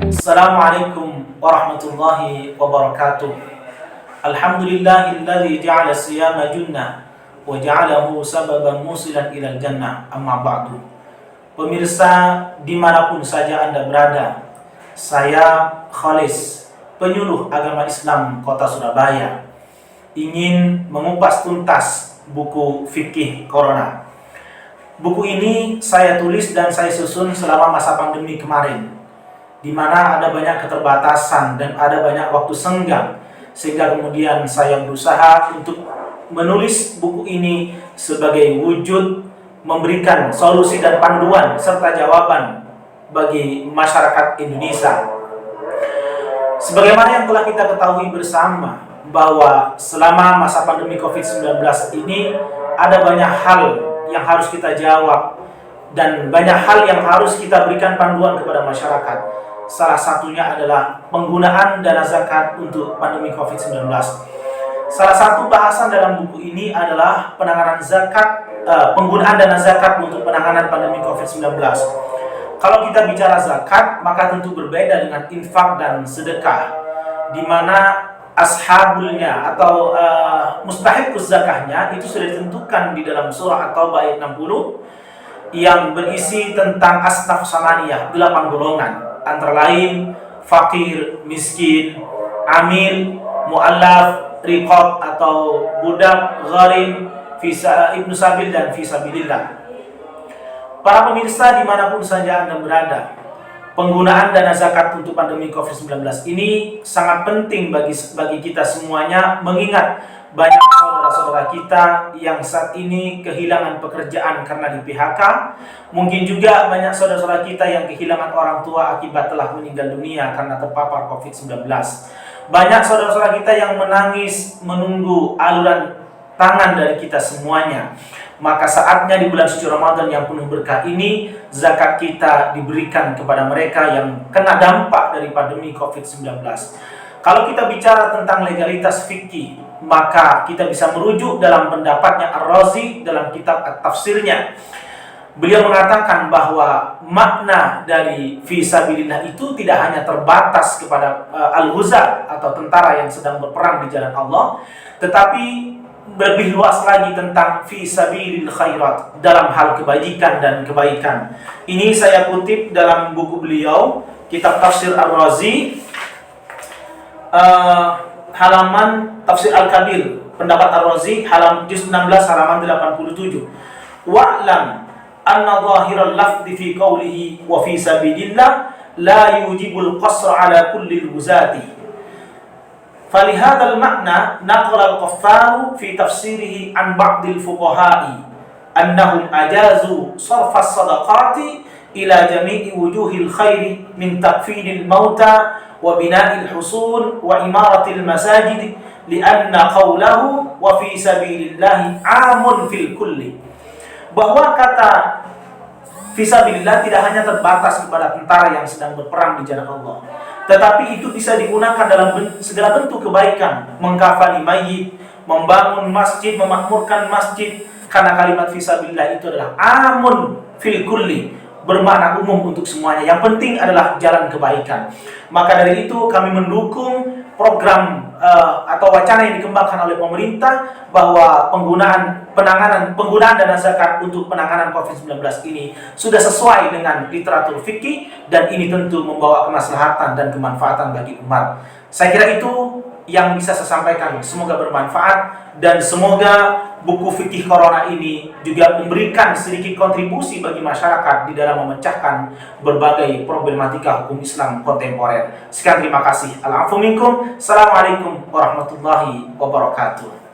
Assalamualaikum warahmatullahi wabarakatuh. Alhamdulillahilladzi ja'ala siyama junnah wa ja'alahu sababan musilan ilal jannah, amma ba'du. Pemirsa dimanapun saja Anda berada, saya Khalis, penyuluh agama Islam Kota Surabaya, ingin mengupas tuntas buku Fikih Corona. Buku ini saya tulis dan saya susun selama masa pandemi kemarin, di mana ada banyak keterbatasan dan ada banyak waktu senggang, sehingga kemudian saya berusaha untuk menulis buku ini sebagai wujud memberikan solusi dan panduan serta jawaban bagi masyarakat Indonesia. Sebagaimana yang telah kita ketahui bersama, bahwa selama masa pandemi COVID-19 ini ada banyak hal yang harus kita jawab dan banyak hal yang harus kita berikan panduan kepada masyarakat. Salah satunya adalah penggunaan dana zakat untuk pandemi COVID-19. Salah satu bahasan dalam buku ini adalah penanganan zakat, penggunaan dana zakat untuk penanganan pandemi COVID-19. Kalau kita bicara zakat, maka tentu berbeda dengan infak dan sedekah, di mana ashabulnya atau mustahiquz zakahnya itu sudah ditentukan di dalam surah At-Taubah ayat 60 yang berisi tentang asnaf samaniyah, 8 golongan, antara lain fakir, miskin, amil, mu'allaf, riqab atau budak, gharim, ibnu sabil dan fisabilillah. Para pemirsa dimanapun saja Anda berada, penggunaan dana zakat untuk pandemi COVID-19 ini sangat penting bagi kita semuanya, mengingat banyak saudara-saudara kita yang saat ini kehilangan pekerjaan karena di PHK. Mungkin juga banyak saudara-saudara kita yang kehilangan orang tua akibat telah meninggal dunia karena terpapar COVID-19. Banyak saudara-saudara kita yang menangis menunggu aluran tangan dari kita semuanya. Maka saatnya di bulan suci Ramadan yang penuh berkah ini, zakat kita diberikan kepada mereka yang kena dampak dari pandemi COVID-19. Kalau kita bicara tentang legalitas fikih, maka kita bisa merujuk dalam pendapatnya Ar-Razi dalam kitab At-Tafsirnya. Beliau mengatakan bahwa makna dari fisabilillah itu tidak hanya terbatas kepada al-ghuzat atau tentara yang sedang berperang di jalan Allah, tetapi lebih luas lagi tentang fisabilil khairat, dalam hal kebajikan dan kebaikan. Ini saya kutip dalam buku beliau, kitab Tafsir Ar-Razi, halaman Tafsir Al-Kabir, pendapat Ar-Razi, juz 16 halaman 87. Wa'lam anna zahiral lafzi fi qawlihi wa fi sabilillah la yujibul qasra ala kulli al-ghuzati. Falihadal makna naqala al-Qaffar fi tafsirihi an ba'dil fuqaha'i annahum ajazu sarfas sadaqati ila jami'i wujuhil khairi min takfinil mauta wa bina'il husun wa imaratil masajid lianna qawlahu wa fi sabilillahi amun fil kulli. Bahwa kata fisabilillah tidak hanya terbatas kepada tentara yang sedang berperang di jalan Allah, tetapi itu bisa digunakan dalam segala bentuk kebaikan, mengkafani mayit, membangun masjid, memakmurkan masjid, karena kalimat fisabilillah itu adalah amun fil kulli, bermakna umum untuk semuanya. Yang penting adalah jalan kebaikan. Maka dari itu kami mendukung program atau wacana yang dikembangkan oleh pemerintah bahwa penggunaan dana zakat untuk penanganan COVID-19 ini sudah sesuai dengan literatur fikih, dan ini tentu membawa kemaslahatan dan kemanfaatan bagi umat. Saya kira itu yang bisa saya sampaikan. Semoga bermanfaat dan semoga buku Fikih Corona ini juga memberikan sedikit kontribusi bagi masyarakat di dalam memecahkan berbagai problematika hukum Islam kontemporer. Sekian, terima kasih. Al-afu minkum. Assalamualaikum warahmatullahi wabarakatuh.